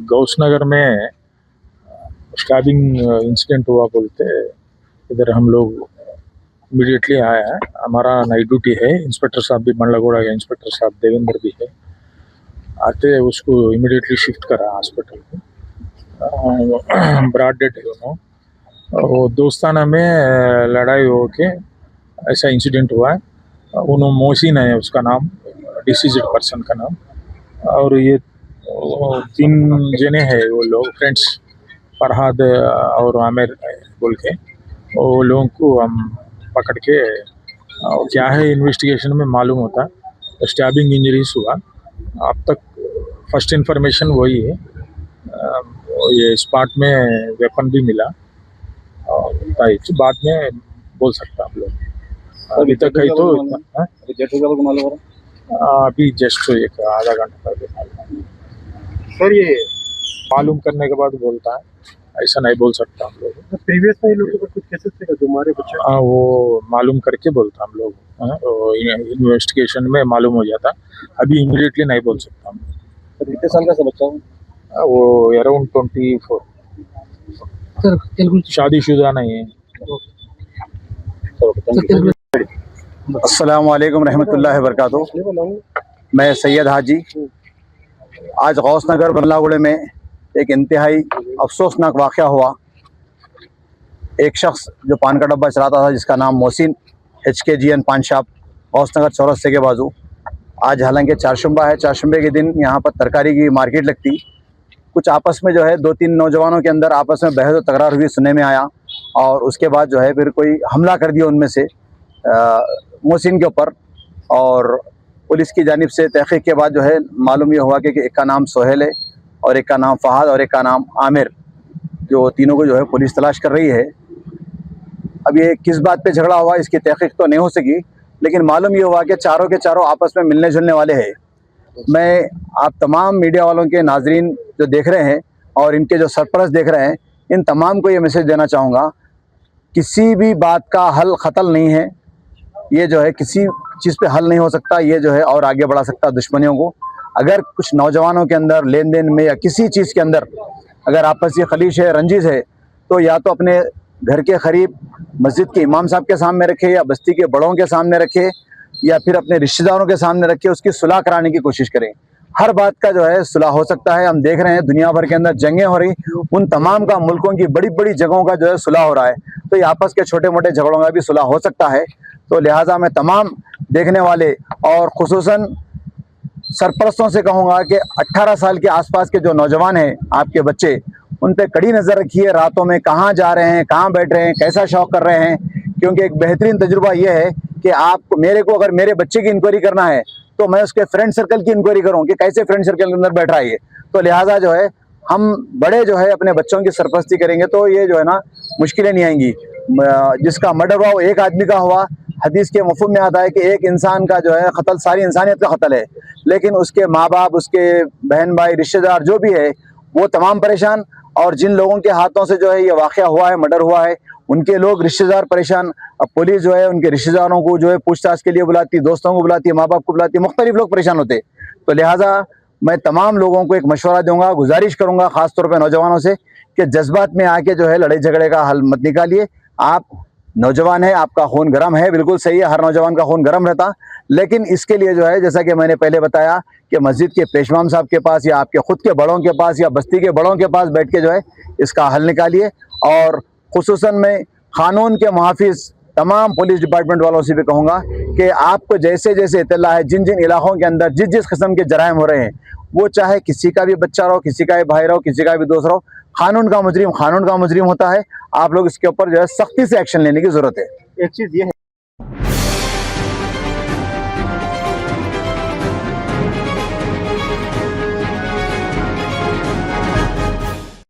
गौस नगर में stabbing incident हुआ बोलते इधर हम लोग इमीडिएटली आया है। हमारा नाइट ड्यूटी है, इंस्पेक्टर साहब भी मंडलागोड़ा के इंस्पेक्टर साहब देवेंद्र भी है। आते उसको इमीडिएटली शिफ्ट करा हॉस्पिटल को। ब्रॉड डेड है दोनों। वो दोस्ताना में लड़ाई हो के ऐसा इंसिडेंट हुआ है। उन्होंने मोहसिन है उसका नाम, डिसीज्ड पर्सन का नाम। और ये 3 जने हैं वो लोग फ्रेंड्स, फरहाद और आमिर बोल के। वो लोगों को हम पकड़ के क्या है इन्वेस्टिगेशन में मालूम होता। स्टैबिंग इंजरीज हुआ। अब तक फर्स्ट इन्फॉर्मेशन वही है। ये स्पॉट में वेपन भी मिला और बाद में बोल सकता हम लोग। अभी तक कहीं तो अभी जस्ट एक आधा घंटा पहले सर ये मालूम करने के बाद बोलता है, ऐसा नहीं बोल सकता हम लोग। प्रीवियस में लोगों पर कुछ केसेस थे जो हमारे बच्चे वो मालूम करके बोलता हम लोग। इन्वेस्टिगेशन में मालूम हो जाता। अभी इमीडिएटली नहीं बोल सकता हम। कितने साल का बच्चा है? वो अराउंड 24। सर शादीशुदा नहीं है। अस्सलाम वालेकुम रहमतुल्लाहि व बरकातुहू। मैं सैयद हाजी। आज गौस नगर बल्लागुड़े में एक इंतहाई अफसोसनाक वाक़या हुआ। एक शख्स जो पान का डब्बा चलाता था जिसका नाम मोहसिन HKGN पान शॉप गौस नगर चौरस्ते के बाजू। आज हालांकि चारशंबा है, चारशंबे के दिन यहाँ पर तरकारी की मार्केट लगती। कुछ आपस में जो है 2-3 नौजवानों के अंदर आपस में बहस और तकरार हुई सुनने में आया। और उसके बाद जो है फिर कोई हमला कर दिया उनमें से मोहसिन के ऊपर। और पुलिस की जानिब से तहक़ीक़ के बाद जो है मालूम ये हुआ कि एक का नाम सोहेल है और एक का नाम फहद और एक का नाम आमिर, जो तीनों को जो है पुलिस तलाश कर रही है। अब ये किस बात पे झगड़ा हुआ इसकी तहक़ीक़ तो नहीं हो सकी, लेकिन मालूम ये हुआ कि चारों के चारों आपस में मिलने जुलने वाले हैं। मैं आप तमाम मीडिया वालों के नाजरीन जो देख रहे हैं और इनके जो सरपरस्त देख रहे हैं, इन तमाम को ये मैसेज देना चाहूँगा, किसी भी बात का हल ख़तल नहीं है। ये जो है किसी चीज़ पे हल नहीं हो सकता, ये जो है और आगे बढ़ा सकता दुश्मनियों को। अगर कुछ नौजवानों के अंदर लेन देन में या किसी चीज़ के अंदर अगर आपसी खलीश है, रंजिश है, तो या तो अपने घर के करीब मस्जिद के इमाम साहब के सामने रखे या बस्ती के बड़ों के सामने रखे या फिर अपने रिश्तेदारों के सामने रखे, उसकी सुलह कराने की कोशिश करें। हर बात का जो है सुलह हो सकता है। हम देख रहे हैं दुनिया भर के अंदर जंगें हो रही, उन तमाम का मुल्कों की बड़ी बड़ी जगहों का जो है सुलह हो रहा है। तो ये आपस के छोटे मोटे झगड़ों का भी सुलह हो सकता है। तो लिहाजा मैं तमाम देखने वाले और खुसूसन सरपरस्तों से कहूँगा कि 18 साल के आसपास के जो नौजवान हैं, आपके बच्चे, उन पे कड़ी नज़र रखिए। रातों में कहाँ जा रहे हैं, कहाँ बैठ रहे हैं, कैसा शौक़ कर रहे हैं। क्योंकि एक बेहतरीन तजुर्बा ये है कि आप मेरे को अगर मेरे बच्चे की इंक्वायरी करना है तो मैं उसके फ्रेंड सर्कल की इंक्वायरी करूँ कि कैसे फ्रेंड सर्कल के अंदर बैठ रहा है ये। तो लिहाजा जो है हम बड़े जो है अपने बच्चों की सरपरस्ती करेंगे तो ये जो है ना मुश्किलें नहीं आएंगी। जिसका मर्डर हुआ वो एक आदमी का हुआ। हदीस के मफ़हूम में आता है कि एक इंसान का जो है क़त्ल सारी इंसानियत का क़त्ल है, लेकिन उसके माँ बाप, उसके बहन भाई, रिश्तेदार जो भी है वो तमाम परेशान। और जिन लोगों के हाथों से जो है ये वाक़या हुआ है, मर्डर हुआ है, उनके लोग रिश्तेदार परेशान। अब पुलिस जो है उनके रिश्तेदारों को जो है पूछताछ के लिए बुलाती, दोस्तों को बुलाती, माँ बाप को बुलाती, मुख्तलिफ लोग परेशान होते। तो लिहाजा मैं तमाम लोगों को एक मशवरा दूंगा, गुजारिश करूंगा ख़ास तौर पर नौजवानों से कि जज्बात में आके जो है लड़ाई झगड़े का हल मत निकालिए। आप नौजवान है, आपका खून गर्म है, बिल्कुल सही है, हर नौजवान का खून गर्म रहता, लेकिन इसके लिए जो है जैसा कि मैंने पहले बताया कि मस्जिद के पेशवाम साहब के पास या आपके ख़ुद के बड़ों के पास या बस्ती के बड़ों के पास बैठ के जो है इसका हल निकालिए। और खुसूसन मैं क़ानून के मुहाफ़िज़ तमाम पुलिस डिपार्टमेंट वालों से भी कहूँगा कि आपको जैसे जैसे इत्तला है जिन जिन इलाक़ों के अंदर जिस जिस किस्म के जराइम हो रहे हैं, वो चाहे किसी का भी बच्चा रहो, किसी का भी भाई रहो, किसी का भी दोस्त रहो, कानून का मुजरिम होता है। आप लोग इसके ऊपर जो है सख्ती से एक्शन लेने की ज़रूरत है। एक चीज़ ये है